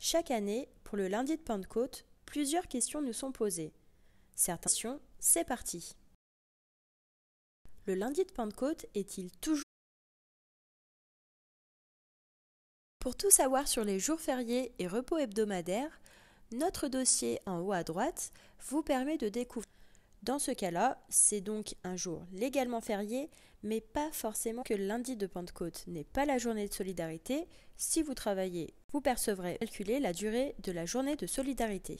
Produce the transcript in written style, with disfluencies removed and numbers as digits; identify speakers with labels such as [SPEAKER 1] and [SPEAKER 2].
[SPEAKER 1] Chaque année, pour le lundi de Pentecôte, plusieurs questions nous sont posées. Certaines questions, c'est parti. Le lundi de Pentecôte est-il toujours... Pour tout savoir sur les jours fériés et repos hebdomadaires, notre dossier en haut à droite vous permet de découvrir. Dans ce cas-là, c'est donc un jour légalement férié, mais pas forcément que le lundi de Pentecôte n'est pas la journée de solidarité. Si vous travaillez, vous percevrez calculer la durée de la journée de solidarité.